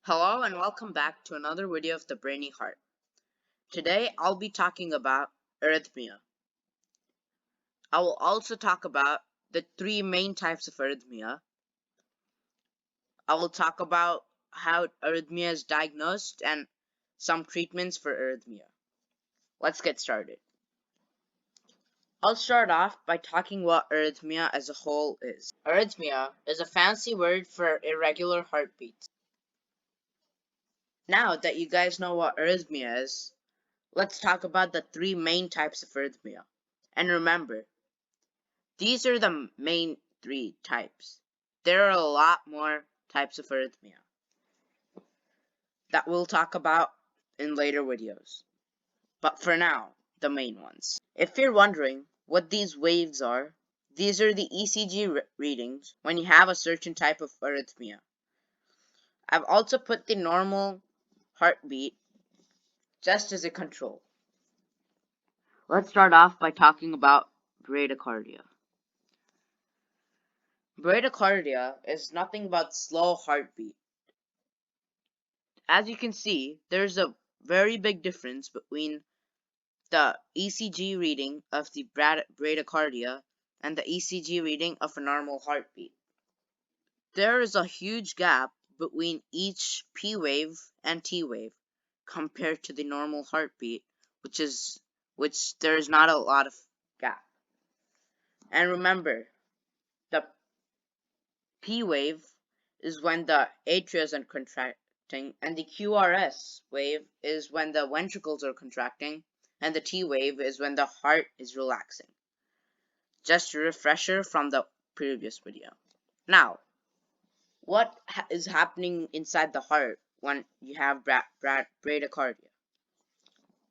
Hello and welcome back to another video of the Brainy Heart. Today I'll be talking about arrhythmia. I will also talk about the three main types of arrhythmia. I will talk about how arrhythmia is diagnosed and some treatments for arrhythmia. Let's get started. I'll start off by talking what arrhythmia as a whole is. Arrhythmia is a fancy word for irregular heartbeats. Now that you guys know what arrhythmia is, let's talk about the three main types of arrhythmia. And remember, these are the main three types. There are a lot more types of arrhythmia that we'll talk about in later videos. But for now, the main ones. If you're wondering what these waves are, these are the ECG readings when you have a certain type of arrhythmia. I've also put the normal heartbeat just as a control. Let's start off by talking about bradycardia. Bradycardia is nothing but slow heartbeat. As you can see, there's a very big difference between the ECG reading of the bradycardia and the ECG reading of a normal heartbeat. There is a huge gap between each P wave and T wave compared to the normal heartbeat, which there is not a lot of gap. And remember, the P wave is when the atria are contracting, and the QRS wave is when the ventricles are contracting, and the T wave is when the heart is relaxing. Just a refresher from the previous video. Now, what is happening inside the heart when you have bradycardia?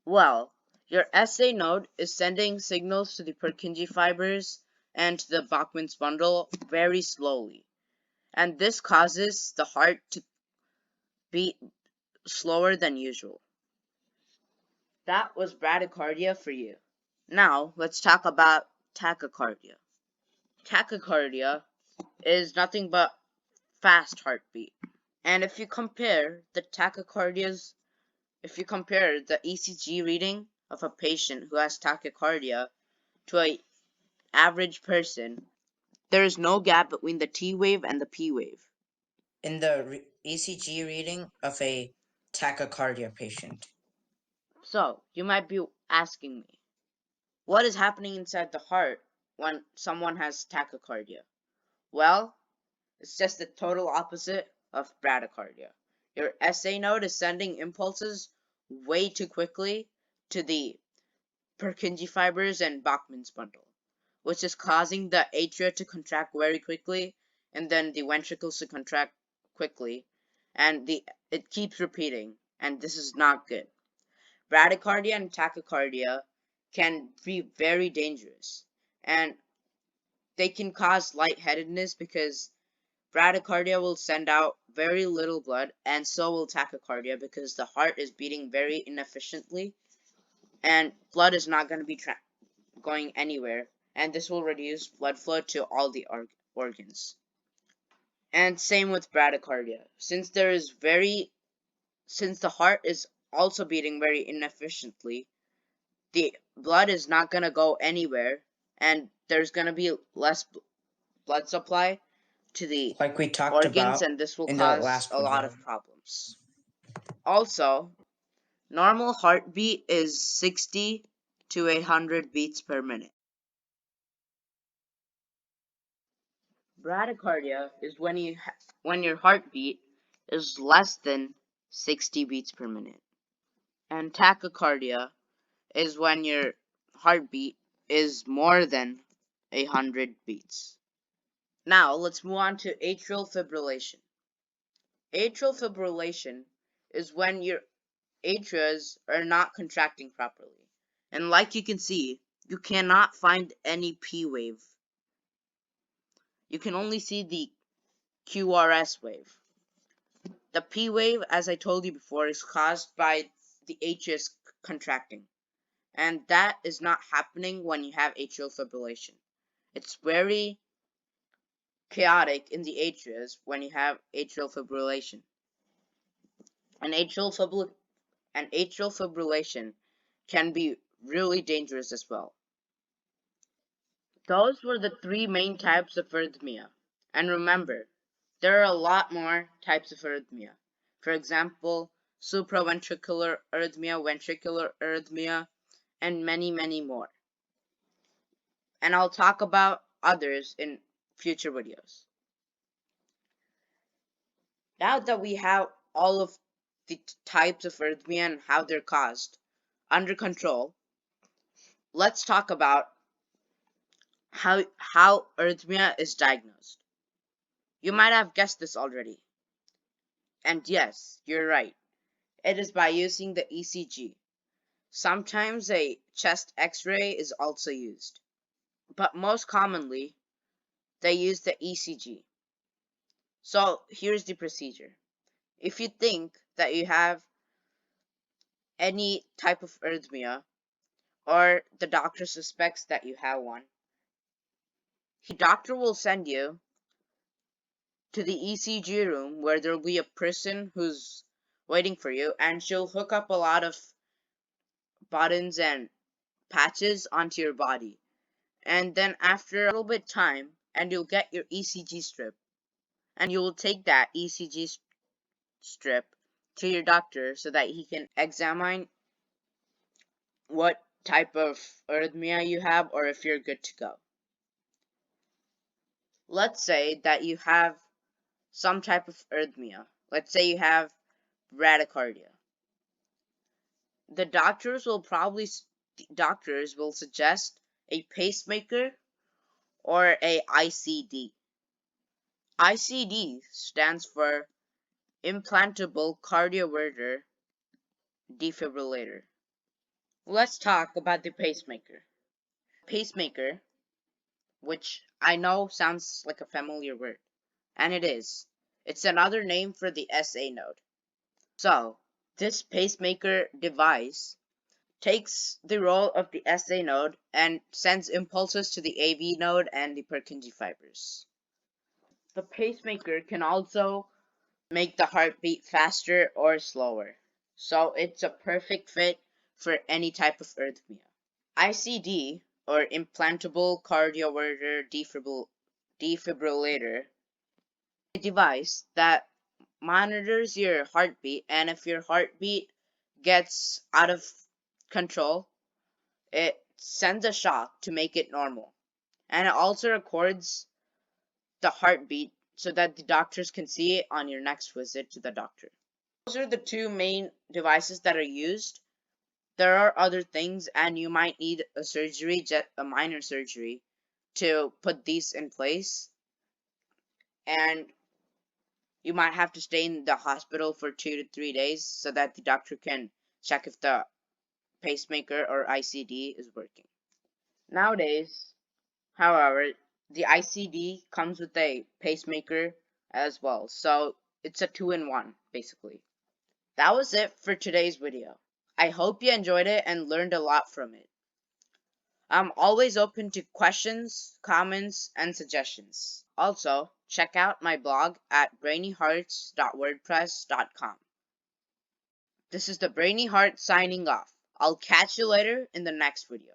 Well, your SA node is sending signals to the Purkinje fibers and to the Bachmann's bundle very slowly. And this causes the heart to beat slower than usual. That was bradycardia for you. Now, let's talk about tachycardia. Tachycardia is nothing but fast heartbeat. And if you compare the ECG reading of a patient who has tachycardia to an average person, there is no gap between the T wave and the P wave in the ECG reading of a tachycardia patient. So, you might be asking me, what is happening inside the heart when someone has tachycardia? Well, it's just the total opposite of bradycardia. Your SA node is sending impulses way too quickly to the Purkinje fibers and Bachmann's bundle, which is causing the atria to contract very quickly and then the ventricles to contract quickly, and it keeps repeating, and this is not good. Bradycardia and tachycardia can be very dangerous, and they can cause lightheadedness because bradycardia will send out very little blood, and so will tachycardia because the heart is beating very inefficiently, and blood is not going to be going anywhere, and this will reduce blood flow to all the organs. And same with bradycardia, since the heart is also beating very inefficiently, the blood is not going to go anywhere, and there's going to be less blood supply to the Like we talked organs, about and this will in the cause last a lot video. of problems. Also, normal heartbeat is 60 to 800 beats per minute. Bradycardia is when your heartbeat is less than 60 beats per minute. And tachycardia is when your heartbeat is more than 100 beats. Now, let's move on to atrial fibrillation. Atrial fibrillation is when your atrias are not contracting properly. And like you can see, you cannot find any P wave. You can only see the QRS wave. The P wave, as I told you before, is caused by the atrias contracting. And that is not happening when you have atrial fibrillation. It's very chaotic in the atrias when you have atrial fibrillation. And atrial fibrillation can be really dangerous as well. Those were the three main types of arrhythmia. And remember, there are a lot more types of arrhythmia. For example, supraventricular arrhythmia, ventricular arrhythmia, and many, many more. And I'll talk about others in future videos. Now that we have all of the types of arrhythmia and how they're caused under control, let's talk about how arrhythmia is diagnosed. You might have guessed this already. And yes, you're right. It is by using the ECG. Sometimes a chest x-ray is also used. But most commonly, they use the ECG. So here's the procedure. If you think that you have any type of arrhythmia, or the doctor suspects that you have one, the doctor will send you to the ECG room where there'll be a person who's waiting for you, and she'll hook up a lot of buttons and patches onto your body. And then after a little bit time, and you'll get your ECG strip, and you will take that ECG strip to your doctor so that he can examine what type of arrhythmia you have or if you're good to go. Let's say that you have some type of arrhythmia. Let's say you have bradycardia. The doctors will suggest a pacemaker or a ICD. ICD stands for implantable cardioverter defibrillator. Let's talk about the pacemaker. Pacemaker, which I know sounds like a familiar word, and it is. It's another name for the SA node. So, this pacemaker device takes the role of the SA node and sends impulses to the AV node and the Purkinje fibers. The pacemaker can also make the heartbeat faster or slower, so it's a perfect fit for any type of arrhythmia. ICD, or implantable cardioverter defibrillator, is a device that monitors your heartbeat, and if your heartbeat gets out of control, it sends a shock to make it normal. And it also records the heartbeat so that the doctors can see it on your next visit to the doctor. Those are the two main devices that are used. There are other things, and you might need a surgery, just a minor surgery, to put these in place. And you might have to stay in the hospital for 2 to 3 days so that the doctor can check if the pacemaker or ICD is working. Nowadays, however, the ICD comes with a pacemaker as well, so it's a two-in-one, basically. That was it for today's video. I hope you enjoyed it and learned a lot from it. I'm always open to questions, comments, and suggestions. Also, check out my blog at brainyhearts.wordpress.com. This is the Brainy Heart signing off. I'll catch you later in the next video.